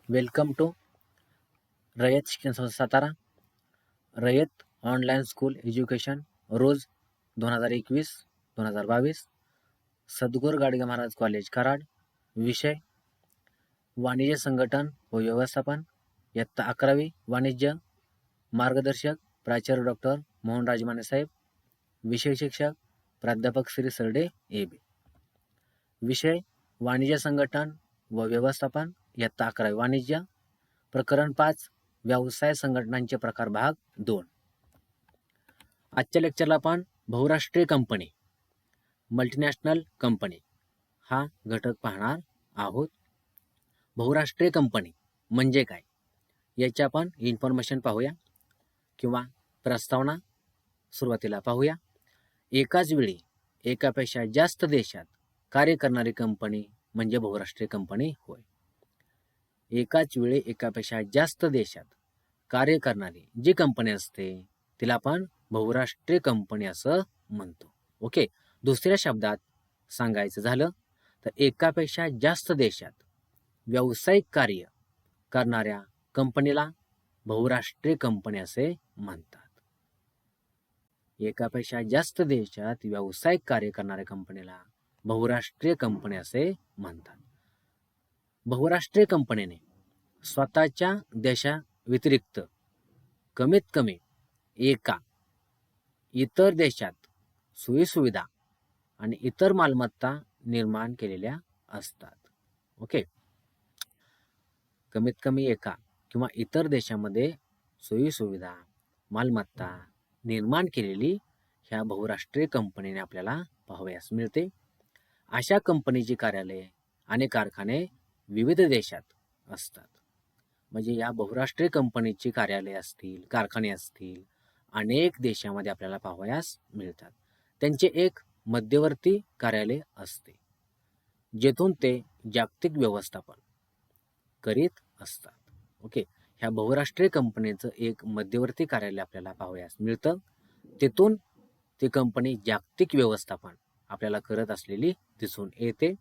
Welcome to रयत शिक्षण संस्था सातारा. रयत online school education रोज 2021-2022. सद्गुरू Gadge Maharaj college Karad. विषय वाणिज्य संघटन व व्यवस्थापन. इयत्ता 11वी वाणिज्य. मार्गदर्शक प्राचार्य डॉक्टर मोहनराज माने साहेब. विषय शिक्षक प्राध्यापक श्री सरडे AB. विषय वाणिज्य संघटन व व्यवस्थापन. इयत्ता 11वी वाणिज्य. प्रकरण 5 व्यवसाय संघटनांचे प्रकार भाग 2. आजच्या लेक्चरला आपण बहुराष्ट्रीय कंपनी मल्टीनॅशनल कंपनी हा घटक पाहणार आहोत. बहुराष्ट्रीय कंपनी म्हणजे काय याची आपण इन्फॉर्मेशन पाहूया किंवा प्रस्तावना सुरुवातीला पाहूया. एकाच वेळी एकापेक्षा जास्त देशात कार्य करणारी कंपनी म्हणजे बहुराष्ट्रीय कंपनी होय. एकाच वेळी एकापेक्षा जास्त देशात कार्य करणारी जी कंपनी असते तिला आपण बहुराष्ट्रीय कंपनी असं म्हणतो. ओके, दुसऱ्या शब्दात सांगायचं झालं तर एकापेक्षा जास्त देशात व्यावसायिक कार्य करणाऱ्या कंपनीला बहुराष्ट्रीय कंपनी असे म्हणतात. एकापेक्षा जास्त देशात व्यावसायिक कार्य करणाऱ्या कंपनीला बहुराष्ट्रीय कंपनी असे म्हणतात. बहुराष्ट्रीय कंपनीने स्वतःच्या देशाव्यतिरिक्त कमीत कमी एका इतर देशात सोयीसुविधा आणि इतर मालमत्ता निर्माण केलेल्या असतात. ओके, कमीत कमी एका किंवा इतर देशामध्ये सोयीसुविधा मालमत्ता निर्माण केलेली ह्या बहुराष्ट्रीय कंपनीने आपल्याला पाहावयास मिळते. अशा कंपनीची कार्यालये आणि कारखाने विविध देशात असतात. म्हणजे या बहुराष्ट्रीय कंपनीची कार्यालये असतील, कारखाने असतील, अनेक देशामध्ये आपल्याला पाहावयास मिळतात. त्यांचे एक मध्यवर्ती कार्यालय असते जेथून ते जागतिक व्यवस्थापन करीत असतात. ओके, ह्या बहुराष्ट्रीय कंपनीचं एक मध्यवर्ती कार्यालय आपल्याला पाहावयास मिळतं. तेथून ती कंपनी जागतिक व्यवस्थापन आपल्याला करत असलेली दिसून येते.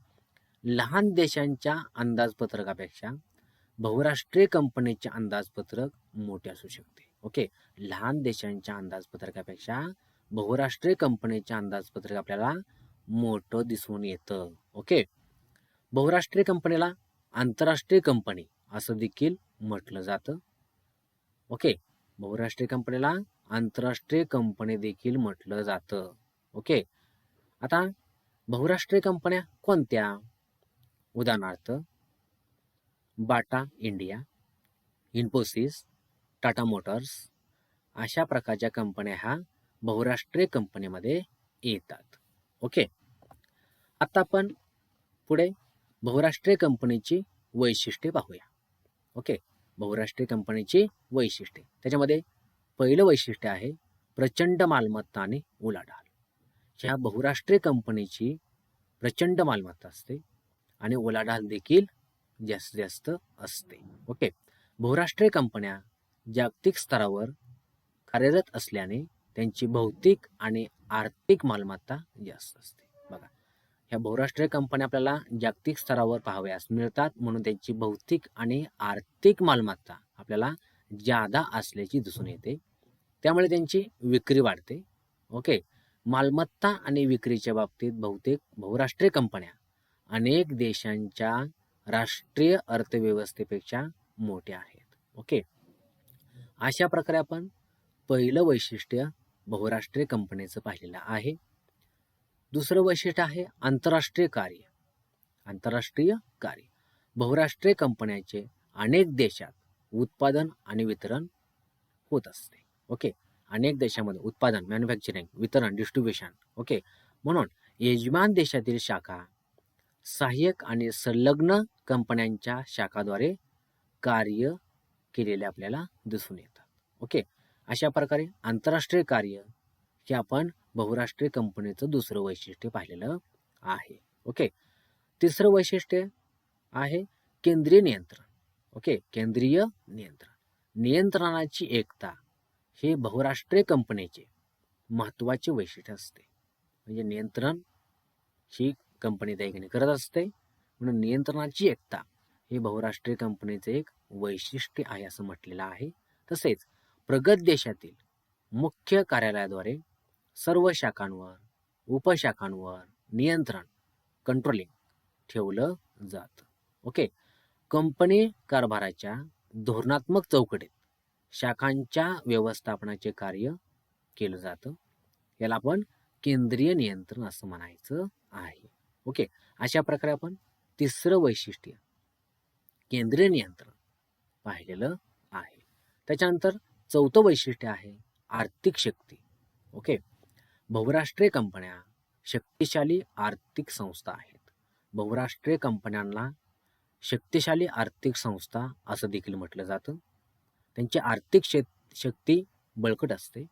लहान देशांच्या अंदाजपत्रकापेक्षा बहुराष्ट्रीय कंपनीचे अंदाजपत्रक मोठे असू शकते. ओके, लहान देशांच्या अंदाजपत्रकापेक्षा बहुराष्ट्रीय कंपनीचे अंदाजपत्रक आपल्याला मोठं दिसून येतं. ओके, बहुराष्ट्रीय कंपनीला आंतरराष्ट्रीय कंपनी असं देखील म्हटलं जातं. ओके, बहुराष्ट्रीय कंपनीला आंतरराष्ट्रीय कंपनी देखील म्हटलं जातं. ओके, आता बहुराष्ट्रीय कंपन्या कोणत्या? उदाहरणार्थ Bata India, Infosys, Tata Motors अशा प्रकारच्या कंपन्या ह्या बहुराष्ट्रीय कंपनीमध्ये येतात. ओके, आता आपण पुढे बहुराष्ट्रीय कंपनीची वैशिष्ट्ये पाहूया. ओके, बहुराष्ट्रीय कंपनीची वैशिष्ट्ये, त्याच्यामध्ये पहिलं वैशिष्ट्य आहे प्रचंड मालमत्ता आणि उलाढाल. ह्या बहुराष्ट्रीय कंपनीची प्रचंड मालमत्ता असते आणि उलाढाल देखील जास्तीत जास्त असते. ओके, बहुराष्ट्रीय कंपन्या जागतिक स्तरावर कार्यरत असल्याने त्यांची भौतिक आणि आर्थिक मालमत्ता जास्त असते. बघा, ह्या बहुराष्ट्रीय कंपन्या आपल्याला जागतिक स्तरावर पाहावयास मिळतात म्हणून त्यांची भौतिक आणि आर्थिक मालमत्ता आपल्याला जादा असल्याची दिसून येते. त्यामुळे त्यांची विक्री वाढते. ओके, मालमत्ता आणि विक्रीच्या बाबतीत बहुराष्ट्रीय कंपन्या अनेक देशांच्या राष्ट्रीय अर्थव्यवस्थेपेक्षा मोठ्या आहेत. ओके, अशा प्रकारे आपण पहिलं वैशिष्ट्य बहुराष्ट्रीय कंपनीचं पाहिलेलं आहे. दुसरं वैशिष्ट्य आहे आंतरराष्ट्रीय कार्य. आंतरराष्ट्रीय कार्य, बहुराष्ट्रीय कंपन्यांचे अनेक देशात उत्पादन आणि वितरण होत असते. ओके, अनेक देशामध्ये उत्पादन, मॅन्युफॅक्चरिंग, वितरण, डिस्ट्रीब्युशन. ओके, म्हणून यजमान देशातील शाखा सहाय्यक आणि संलग्न कंपन्यांच्या शाखाद्वारे कार्य केलेले आपल्याला दिसून येतात. ओके, अशा प्रकारे आंतरराष्ट्रीय कार्य हे आपण बहुराष्ट्रीय कंपनीचं दुसरं वैशिष्ट्य पाहिलेलं आहे. ओके, तिसरं वैशिष्ट्य आहे केंद्रीय नियंत्रण. ओके, केंद्रीय नियंत्रण, नियंत्रणाची एकता हे बहुराष्ट्रीय कंपनीचे महत्त्वाचे वैशिष्ट्य असते. म्हणजे नियंत्रण ही कंपनी त्या ठिकाणी करत असते म्हणून नियंत्रणाची एकता हे बहुराष्ट्रीय कंपनीचे एक वैशिष्ट्य आहे असं म्हटलेलं आहे. तसेच प्रगत देशातील मुख्य कार्यालयाद्वारे सर्व शाखांवर, उपशाखांवर नियंत्रण, कंट्रोलिंग ठेवलं जातं. ओके. कंपनी कारभाराच्या धोरणात्मक चौकटीत शाखांच्या व्यवस्थापनाचे कार्य केलं जातं. याला आपण केंद्रीय नियंत्रण असं म्हणायचं आहे. ओके. अशा प्रकारे आपण तिसरं वैशिष्ट्य केंद्रीय नियंत्रण पाहिलेलं आहे. त्याच्यानंतर चौथं वैशिष्ट्य आहे आर्थिक शक्ती. ओके. बहुराष्ट्रीय कंपन्या शक्तिशाली आर्थिक संस्था आहेत. बहुराष्ट्रीय कंपन्यांना शक्तिशाली आर्थिक संस्था असं देखील म्हटलं जातं. त्यांची आर्थिक शक्ती बळकट असते.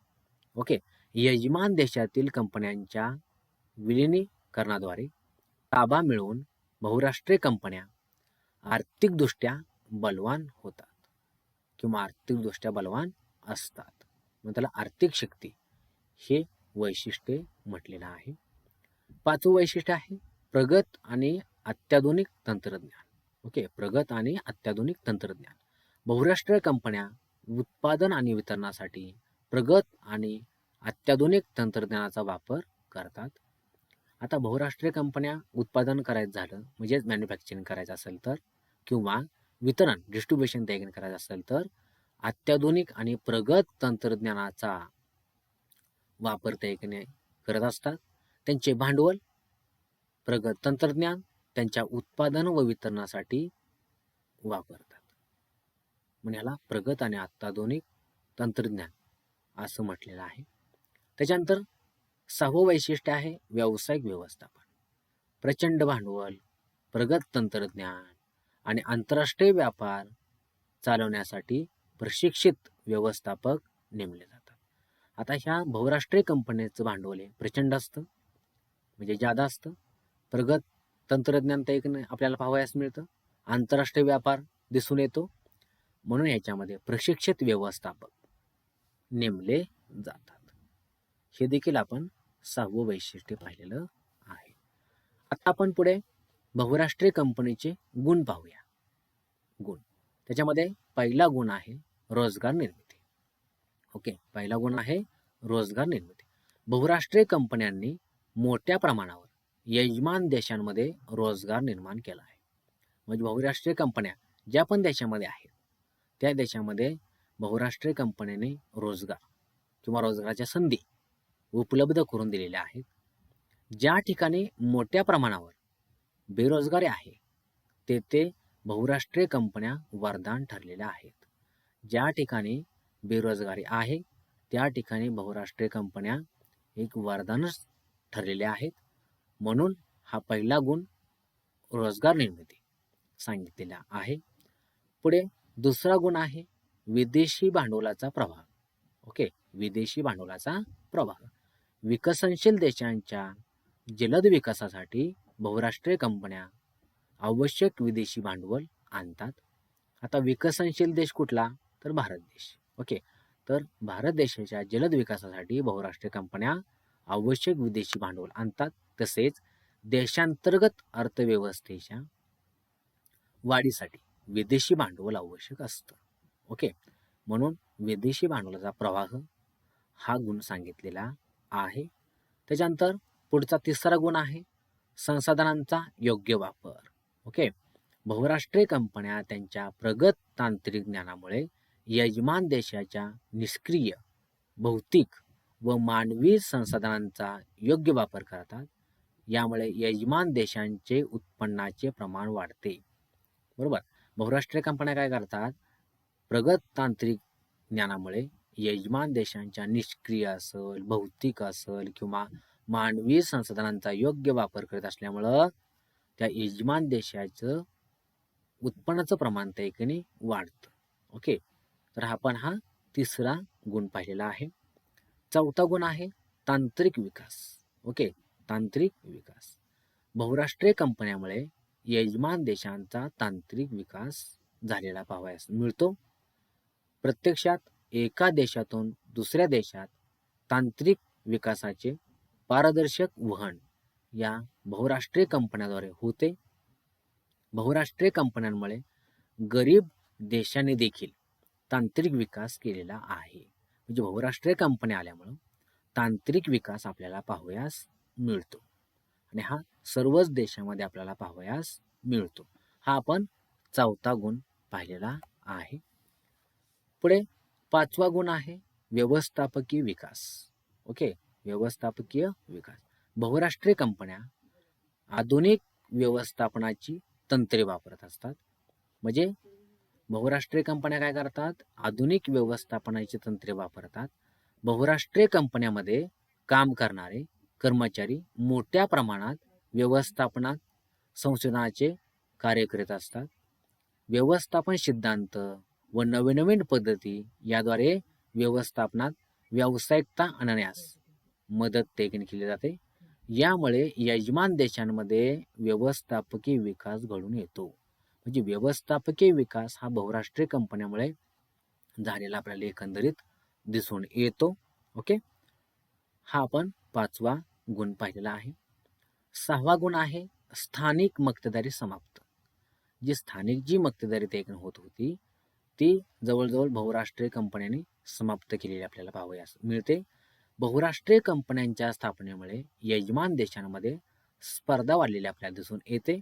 ओके. यजमान देशातील कंपन्यांच्या विलिनीकरणाद्वारे ताबा मिळवून बहुराष्ट्रीय कंपन्या आर्थिकदृष्ट्या बलवान होतात किंवा आर्थिकदृष्ट्या बलवान असतात. मग त्याला आर्थिक शक्ती हे वैशिष्ट्य म्हटलेलं आहे. पाचवं वैशिष्ट्य आहे प्रगत आणि अत्याधुनिक तंत्रज्ञान. ओके. प्रगत आणि अत्याधुनिक तंत्रज्ञान. बहुराष्ट्रीय कंपन्या उत्पादन आणि वितरणासाठी प्रगत आणि अत्याधुनिक तंत्रज्ञानाचा वापर करतात. आता बहुराष्ट्रीय कंपन्या उत्पादन करायचं झालं म्हणजेच मॅन्युफॅक्चरिंग करायचं असेल तर किंवा वितरण डिस्ट्रीब्युशन तयार करायचं असेल तर अत्याधुनिक आणि प्रगत तंत्रज्ञानाचा वापर ते करत असतात. त्यांचे भांडवल, प्रगत तंत्रज्ञान त्यांच्या उत्पादन व वितरणासाठी वापरतात. म्हणजे याला प्रगत आणि अत्याधुनिक तंत्रज्ञान असं म्हटलेलं आहे. त्याच्यानंतर सहावं वैशिष्ट्य आहे व्यावसायिक व्यवस्थापन. प्रचंड भांडवल, प्रगत तंत्रज्ञान आणि आंतरराष्ट्रीय व्यापार चालवण्यासाठी प्रशिक्षित व्यवस्थापक नेमले जातात. आता ह्या बहुराष्ट्रीय कंपन्यांचं भांडवल हे प्रचंड असतं म्हणजे जादा असतं. प्रगत तंत्रज्ञान तर आपल्याला पाहावयास मिळतं. आंतरराष्ट्रीय व्यापार दिसून येतो. म्हणून याच्यामध्ये प्रशिक्षित व्यवस्थापक नेमले जातात. हे देखील आपण सहावं वैशिष्ट्य पाहिलेलं आहे. आता आपण पुढे बहुराष्ट्रीय कंपनीचे गुण पाहूया. गुण त्याच्यामध्ये पहिला गुण आहे रोजगार निर्मिती. ओके. पहिला गुण आहे रोजगार निर्मिती. बहुराष्ट्रीय कंपन्यांनी मोठ्या प्रमाणावर यजमान देशांमध्ये रोजगार निर्माण केला आहे. म्हणजे बहुराष्ट्रीय कंपन्या ज्या पण देशामध्ये आहेत त्या देशामध्ये बहुराष्ट्रीय कंपन्यांनी रोजगार किंवा रोजगाराच्या संधी उपलब्ध करून दिलेल्या आहेत. ज्या ठिकाणी मोठ्या प्रमाणावर बेरोजगारी आहे तेथे बहुराष्ट्रीय कंपन्या वरदान ठरलेल्या आहेत. ज्या ठिकाणी बेरोजगारी आहे त्या ठिकाणी बहुराष्ट्रीय कंपन्या एक वरदानच ठरलेल्या आहेत. म्हणून हा पहिला गुण रोजगार निर्मिती सांगितलेला आहे. पुढे दुसरा गुण आहे विदेशी भांडवलाचा प्रभाव. ओके. विदेशी भांडवलाचा प्रभाव. विकसनशील देशांच्या जलद विकासासाठी बहुराष्ट्रीय कंपन्या आवश्यक विदेशी भांडवल आणतात. आता विकसनशील देश कुठला तर भारत देश. ओके. तर भारत देशाच्या जलद विकासासाठी बहुराष्ट्रीय कंपन्या आवश्यक विदेशी भांडवल आणतात. तसेच देशांतर्गत अर्थव्यवस्थेच्या वाढीसाठी विदेशी भांडवल आवश्यक असतं. ओके. म्हणून विदेशी भांडवलाचा प्रवाह हा गुण सांगितलेला आहे. त्याच्यानंतर पुढचा तिसरा गुण आहे संसाधनांचा योग्य वापर. ओके. बहुराष्ट्रीय कंपन्या त्यांच्या प्रगत तांत्रिक ज्ञानामुळे यजमान देशाच्या निष्क्रिय भौतिक व मानवी संसाधनांचा योग्य वापर करतात. यामुळे यजमान देशांचे उत्पन्नाचे प्रमाण वाढते. बरोबर. बहुराष्ट्रीय कंपन्या काय करतात? प्रगत तांत्रिक ज्ञानामुळे यजमान देशांच्या निष्क्रिय असेल, भौतिक असेल किंवा मानवी संसाधनांचा योग्य वापर करत असल्यामुळं त्या यजमान देशाचं उत्पन्नाचं प्रमाण त्या ठिकाणी वाढतं. ओके. तर आपण हा तिसरा गुण पाहिलेला आहे. चौथा गुण आहे तांत्रिक विकास. ओके. तांत्रिक विकास. बहुराष्ट्रीय कंपन्यामुळे यजमान देशांचा तांत्रिक विकास झालेला पाहावयास मिळतो. प्रत्यक्षात एका देशातून दुसऱ्या देशात तांत्रिक विकासाचे पारदर्शक वहन या बहुराष्ट्रीय कंपन्यांद्वारे होते. बहुराष्ट्रीय कंपन्यांमुळे गरीब देशाने देखील तांत्रिक विकास केलेला आहे. म्हणजे बहुराष्ट्रीय कंपन्या आल्यामुळं तांत्रिक विकास आपल्याला पाहावयास मिळतो आणि हा सर्वच देशामध्ये आपल्याला पाहावयास मिळतो. हा आपण 4था गुण पाहिलेला आहे. पुढे 5वा गुण आहे व्यवस्थापकीय विकास. ओके, व्यवस्थापकीय विकास. बहुराष्ट्रीय कंपन्या आधुनिक व्यवस्थापनाची तंत्रे वापरत असतात. म्हणजे बहुराष्ट्रीय कंपन्या काय करतात? आधुनिक व्यवस्थापनाची तंत्रे वापरतात. बहुराष्ट्रीय कंपन्यामध्ये काम करणारे कर्मचारी मोठ्या प्रमाणात व्यवस्थापनात संशोधनाचे कार्य करीत असतात. व्यवस्थापन सिद्धांत व नवीन पद्धती याद्वारे व्यवस्थापनात व्यावसायिकता आणण्यास मदत देखील केली जाते. यामुळे यजमान देशांमध्ये व्यवस्थापकीय विकास घडून येतो. म्हणजे व्यवस्थापकीय विकास हा बहुराष्ट्रीय कंपन्यामुळे झालेला आपल्याला एकंदरीत दिसून येतो. ओके, हा आपण 5वा गुण पाहिलेला आहे. 6वा गुण आहे स्थानिक मक्तेदारी समाप्त. जी मक्तेदारी देखील होत होती ती जवळजवळ बहुराष्ट्रीय कंपन्यांनी समाप्त केलेली आपल्याला पाहावयास मिळते. बहुराष्ट्रीय कंपन्यांच्या स्थापनेमुळे यजमान देशांमध्ये स्पर्धा वाढलेली आपल्याला दिसून येते.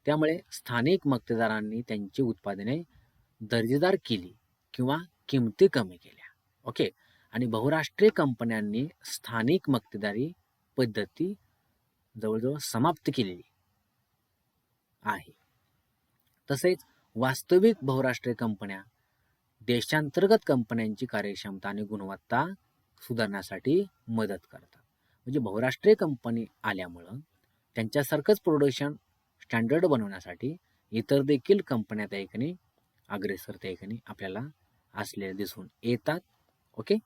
त्यामुळे स्थानिक मक्तेदारांनी त्यांची उत्पादने दर्जेदार केली किंवा किमती कमी केल्या. ओके, आणि बहुराष्ट्रीय कंपन्यांनी स्थानिक मक्तेदारी पद्धती जवळजवळ समाप्त केलेली आहे. तसेच वास्तविक बहुराष्ट्रीय कंपन्या देशांतर्गत कंपन्यांची कार्यक्षमता आणि गुणवत्ता सुधारण्यासाठी मदत करतात. म्हणजे बहुराष्ट्रीय कंपनी आल्यामुळं त्यांच्यासारखंच प्रोडक्शन स्टँडर्ड बनवण्यासाठी इतर देखील कंपन्या त्या ठिकाणी अग्रेसर त्या ठिकाणी आपल्याला असलेल्या दिसून येतात. ओके,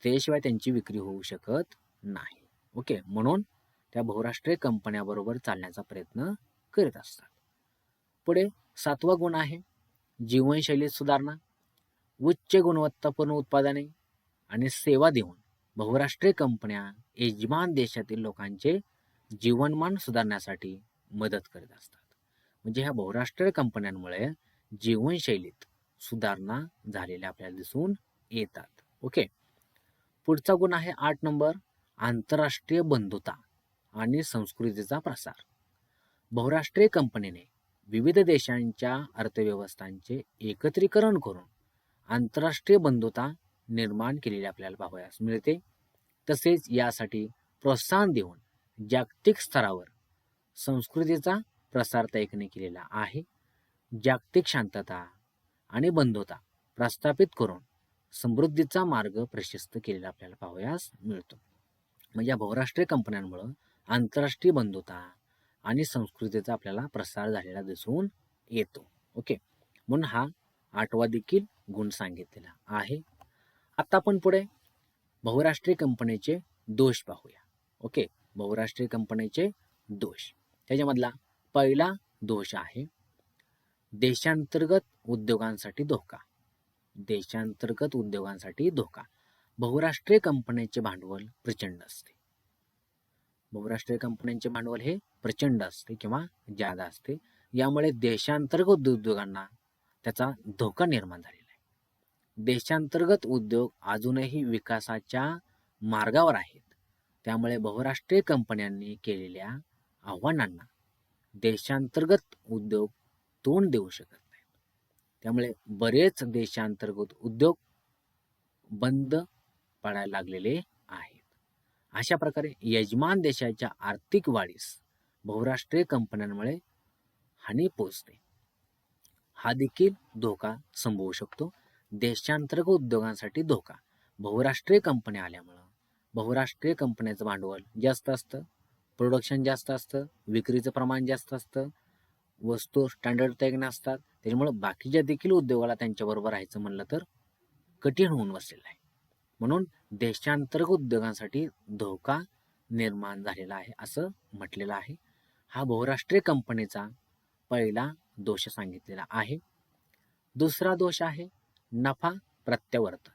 त्याशिवाय त्यांची विक्री होऊ शकत नाही. ओके, म्हणून त्या बहुराष्ट्रीय कंपन्याबरोबर चालण्याचा प्रयत्न करीत असतात. पुढे 7वा गुण आहे जीवनशैलीत सुधारणा. उच्च गुणवत्तापूर्ण उत्पादने आणि सेवा देऊन बहुराष्ट्रीय कंपन्या यजमान देशातील लोकांचे जीवनमान सुधारण्यासाठी मदत करीत असतात. म्हणजे ह्या बहुराष्ट्रीय कंपन्यांमुळे जीवनशैलीत सुधारणा झालेल्या आपल्याला दिसून येतात. ओके, पुढचा गुण आहे 8 नंबर आंतरराष्ट्रीय बंधुता आणि संस्कृतीचा प्रसार. बहुराष्ट्रीय कंपनीने विविध देशांच्या अर्थव्यवस्थांचे एकत्रीकरण करून आंतरराष्ट्रीय बंधुता निर्माण केलेली आपल्याला पाहावयास मिळते. तसेच यासाठी प्रोत्साहन देऊन जागतिक स्तरावर संस्कृतीचा प्रसार त्या ठिकाणी केलेला आहे. जागतिक शांतता आणि बंधुता प्रस्थापित करून समृद्धीचा मार्ग प्रशस्त केलेला आपल्याला पाहावयास मिळतो. म्हणजे या बहुराष्ट्रीय कंपन्यांमुळे आंतरराष्ट्रीय बंधुता आणि संस्कृतीचा आपल्याला प्रसार झालेला दिसून येतो. ओके, म्हणून हा 8वा देखील गुण सांगितलेला आहे. आता आपण पुढे बहुराष्ट्रीय कंपनीचे दोष पाहूया. ओके, बहुराष्ट्रीय कंपनीचे दोष. त्याच्यामधला पहिला दोष आहे देशांतर्गत उद्योगांसाठी धोका. देशांतर्गत उद्योगांसाठी धोका. बहुराष्ट्रीय कंपन्यांचे भांडवल प्रचंड असते. बहुराष्ट्रीय कंपन्यांचे भांडवल हे प्रचंड असते किंवा जादा असते. यामुळे देशांतर्गत उद्योगांना त्याचा धोका निर्माण झालेला आहे. देशांतर्गत उद्योग अजूनही विकासाच्या मार्गावर आहेत. त्यामुळे बहुराष्ट्रीय कंपन्यांनी केलेल्या आव्हानांना देशांतर्गत उद्योग तोंड देऊ शकत नाहीत. त्यामुळे बरेच देशांतर्गत उद्योग बंद पडायला लागलेले आहेत. अशा प्रकारे यजमान देशाच्या आर्थिक वाढीस बहुराष्ट्रीय कंपन्यांमुळे हानी पोचते. हा देखील धोका संभवू शकतो. देशांतर्गत उद्योगांसाठी धोका. बहुराष्ट्रीय कंपन्या आल्यामुळं बहुराष्ट्रीय कंपन्याचं भांडवल जास्त असतं, प्रोडक्शन जास्त असतं, विक्रीचं प्रमाण जास्त असतं, वस्तू स्टँडर्ड तयार नसतात. त्याच्यामुळं बाकीच्या देखील उद्योगाला त्यांच्याबरोबर राहायचं म्हणलं तर कठीण होऊन बसलेलं आहे. म्हणून देशांतर्गत उद्योगांसाठी धोका निर्माण झालेला आहे असं म्हटलेलं आहे. हा बहुराष्ट्रीय कंपनीचा पहिला दोष सांगितलेला आहे. दुसरा दोष आहे नफा प्रत्यावर्तन.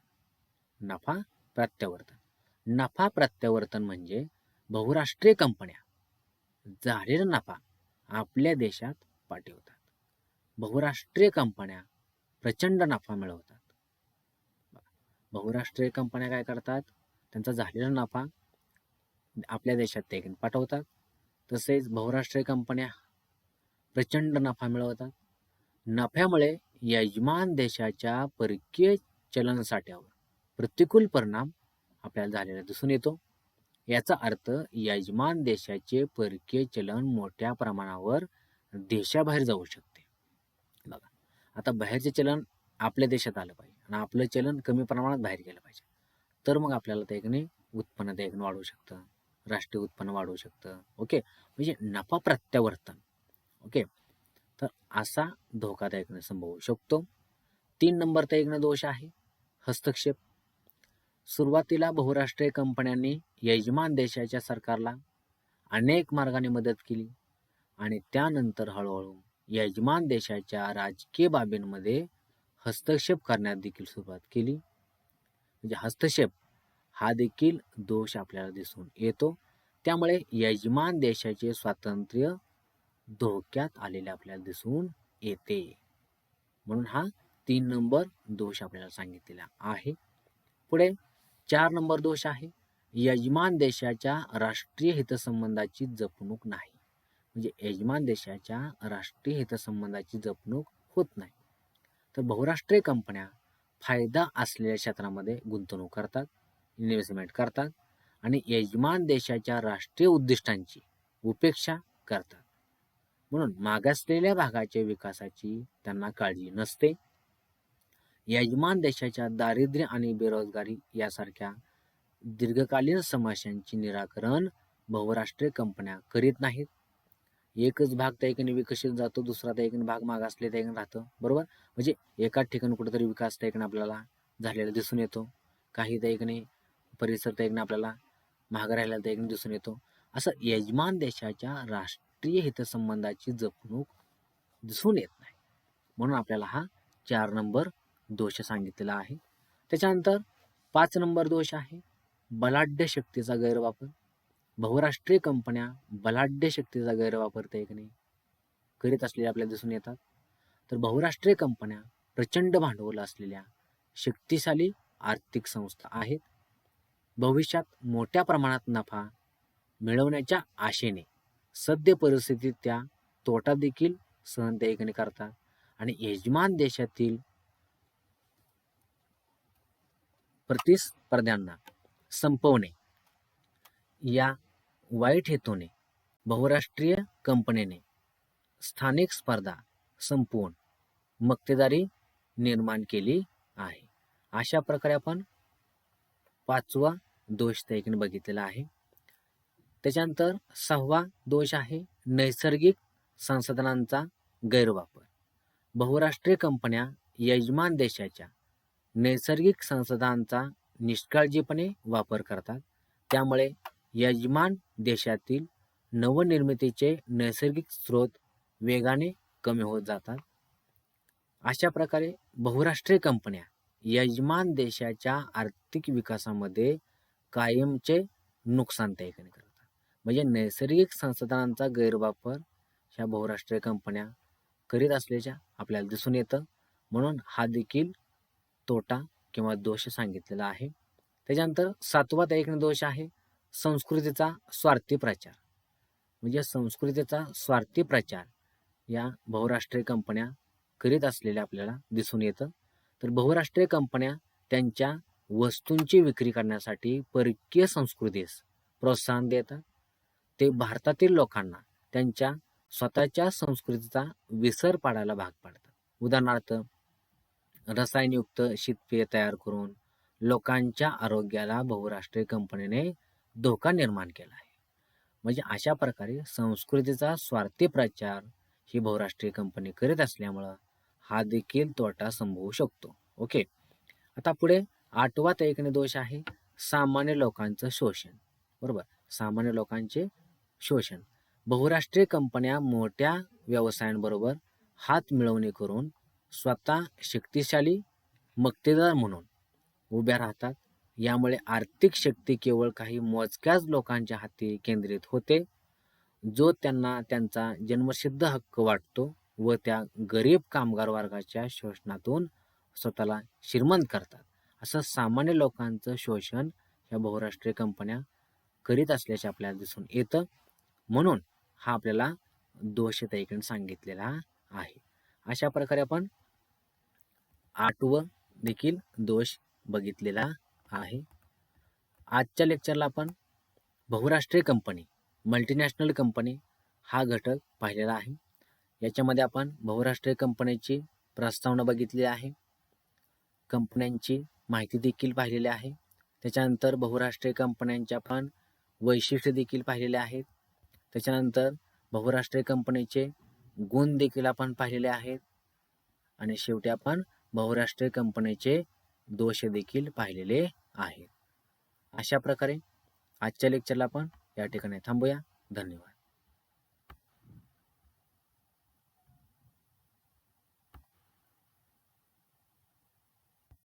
नफा प्रत्यावर्तन. नफा प्रत्यावर्तन म्हणजे बहुराष्ट्रीय कंपन्या झालेला नफा आपल्या देशात पाठवतात. बहुराष्ट्रीय कंपन्या प्रचंड नफा मिळवतात. बहुराष्ट्रीय कंपन्या काय करतात, त्यांचा झालेला नफा आपल्या देशात ते पाठवतात. तसेच बहुराष्ट्रीय कंपन्या प्रचंड नफा मिळवतात. नफ्यामुळे यजमान देशाच्या परकीय चलन साठ्यावर प्रतिकूल परिणाम आपल्याला झालेला दिसून येतो. याचा अर्थ यजमान देशाचे परकीय चलन मोठ्या प्रमाणावर देशाबाहेर जाऊ शकते. बघा, आता बाहेरचे चलन आपल्या देशात आलं पाहिजे आणि आपलं चलन कमी प्रमाणात बाहेर गेलं पाहिजे, तर मग आपल्याला ते उत्पन्न ते वाढू शकतं, राष्ट्रीय उत्पन्न वाढू शकतं. ओके, म्हणजे नफा प्रत्यावर्तन. ओके, तर असा धोकादायक संभवू शकतो. 3 नंबरचा दोष आहे हस्तक्षेप. सुरुवातीला बहुराष्ट्रीय कंपन्यांनी यजमान देशाच्या सरकारला अनेक मार्गाने मदत केली आणि त्यानंतर हळूहळू यजमान देशाच्या राजकीय बाबींमध्ये हस्तक्षेप करण्यात देखील सुरुवात केली. म्हणजे हस्तक्षेप हा देखील दोष आपल्याला दिसून येतो. त्यामुळे यजमान देशाचे स्वातंत्र्य धोक्यात आलेले आपल्याला दिसून येते. म्हणून हा 3 नंबर दोष आपल्याला सांगितलेला आहे. पुढे 4 नंबर दोष आहे यजमान देशाच्या राष्ट्रीय हितसंबंधाची जपणूक नाही. म्हणजे यजमान देशाच्या राष्ट्रीय हितसंबंधाची जपणूक होत नाही. तर बहुराष्ट्रीय कंपन्या फायदा असलेल्या क्षेत्रामध्ये गुंतवणूक करतात, इन्व्हेस्टमेंट करतात आणि यजमान देशाच्या राष्ट्रीय उद्दिष्टांची उपेक्षा करतात. म्हणून मागासलेल्या भागाच्या विकासाची त्यांना काळजी नसते. यजमान देशाच्या दारिद्र्य आणि बेरोजगारी यासारख्या दीर्घकालीन समस्यांचे निराकरण बहुराष्ट्रीय कंपन्या करीत नाहीत. एकच भाग त्या ठिकाणी विकसित जातो, दुसरा त्या ठिकाणी भाग मागासले त्या ठिकाणी राहतं. बरोबर, म्हणजे एकाच ठिकाणी कुठेतरी विकास त्या ठिकाणी आपल्याला झालेला दिसून येतो, काही त्या ठिकाणी परिसर त्या ठिकाणी आपल्याला महाग राहिलेला त्या ठिकाणी दिसून येतो. असं यजमान देशाच्या राष्ट्रीय हितसंबंधाची जपणूक दिसून येत नाही. म्हणून आपल्याला हा 4 नंबर दोष सांगितलेला आहे. त्याच्यानंतर 5 नंबर दोष आहे बलाढ्य शक्तीचा गैरवापर. बहुराष्ट्रीय कंपन्या बलाढ्य शक्तीचा गैरवापर त्या ठिकाणी करीत असलेल्या आपल्याला दिसून येतात. तर बहुराष्ट्रीय कंपन्या प्रचंड भांडवल असलेल्या शक्तिशाली आर्थिक संस्था आहेत. भविष्यात मोठ्या प्रमाणात नफा मिळवण्याच्या आशेने सद्य परिस्थितीत त्या तोटा देखील सहन त्या ठिकाणी करतात आणि यजमान देशातील प्रतिस्पर्ध्यांना संपवणे या वाईट हेतूने बहुराष्ट्रीय कंपनीने स्थानिक स्पर्धा संपवून मक्तेदारी निर्माण केली आहे. अशा प्रकारे आपण 5वा दोष त्या ठिकाणी बघितलेला आहे. त्याच्यानंतर 6वा दोष आहे नैसर्गिक संसाधनांचा गैरवापर. बहुराष्ट्रीय कंपन्या यजमान देशाच्या नैसर्गिक संसाधनांचा निष्काळजीपणे वापर करतात. त्यामुळे यजमान देशातील नवनिर्मितीचे नैसर्गिक स्रोत वेगाने कमी होत जातात. अशा प्रकारे बहुराष्ट्रीय कंपन्या यजमान देशाच्या आर्थिक विकासामध्ये कायमचे नुकसान त्या ठिकाणी करतात. म्हणजे नैसर्गिक संसाधनांचा गैरवापर ह्या बहुराष्ट्रीय कंपन्या करीत असल्याच्या आपल्याला दिसून येतं. म्हणून हा देखील तोटा किंवा दोष सांगितलेला आहे. त्याच्यानंतर 7वा त्या ठिकाणी दोष आहे संस्कृतीचा स्वार्थी प्रचार. म्हणजे संस्कृतीचा स्वार्थी प्रचार या बहुराष्ट्रीय कंपन्या करीत असलेल्या आपल्याला दिसून येतं. तर बहुराष्ट्रीय कंपन्या त्यांच्या वस्तूंची विक्री करण्यासाठी परकीय संस्कृतीस प्रोत्साहन देतात. ते भारतातील लोकांना त्यांच्या स्वतःच्या संस्कृतीचा विसर पाडायला भाग पाडतात. उदाहरणार्थ रसायनयुक्त शीतपेय तयार करून लोकांच्या आरोग्याला बहुराष्ट्रीय कंपनीने धोका निर्माण केला आहे. म्हणजे अशा प्रकारे संस्कृतीचा स्वार्थी प्रचार ही बहुराष्ट्रीय कंपनी करीत असल्यामुळं हा देखील तोटा संभवू शकतो. ओके, आता पुढे 8वा त्या ठिकाणी दोष आहे सामान्य लोकांचं शोषण. बरोबर, सामान्य लोकांचे शोषण. बहुराष्ट्रीय कंपन्या मोठ्या व्यवसायांबरोबर हात मिळवणी करून स्वतः शक्तिशाली मक्तेदार म्हणून उभ्या राहतात. यामुळे आर्थिक शक्ती केवळ काही मोजक्याच लोकांच्या हाती केंद्रित होते, जो त्यांना त्यांचा जन्मसिद्ध हक्क वाटतो व त्या गरीब कामगार वर्गाच्या शोषणातून स्वतःला श्रीमंत करतात. असं सामान्य लोकांचं शोषण ह्या बहुराष्ट्रीय कंपन्या करीत असल्याचे आपल्याला दिसून येतं. म्हणून हा आपल्याला दोष त्या ठिकाणी सांगितलेला आहे. अशा प्रकारे आपण 8वं देखील दोष बघितलेला आहे. आजच्या लेक्चरला आपण बहुराष्ट्रीय कंपनी, मल्टीनॅशनल कंपनी हा घटक पाहिलेला आहे. याच्यामध्ये आपण बहुराष्ट्रीय कंपनीची प्रस्तावना बघितली आहे, कंपन्यांची माहिती देखील पाहिलेली आहे. त्याच्यानंतर बहुराष्ट्रीय कंपन्यांच्या आपण वैशिष्ट्य देखील पाहिलेले आहेत. त्याच्यानंतर बहुराष्ट्रीय कंपनीचे गुण देखील आपण पाहिलेले आहेत. आणि शेवटी आपण बहुराष्ट्रीय कंपनीचे दोष देखील पाहिलेले आहेत. अशा प्रकारे आजच्या लेक्चरला आपण या ठिकाणी थांबूया. धन्यवाद.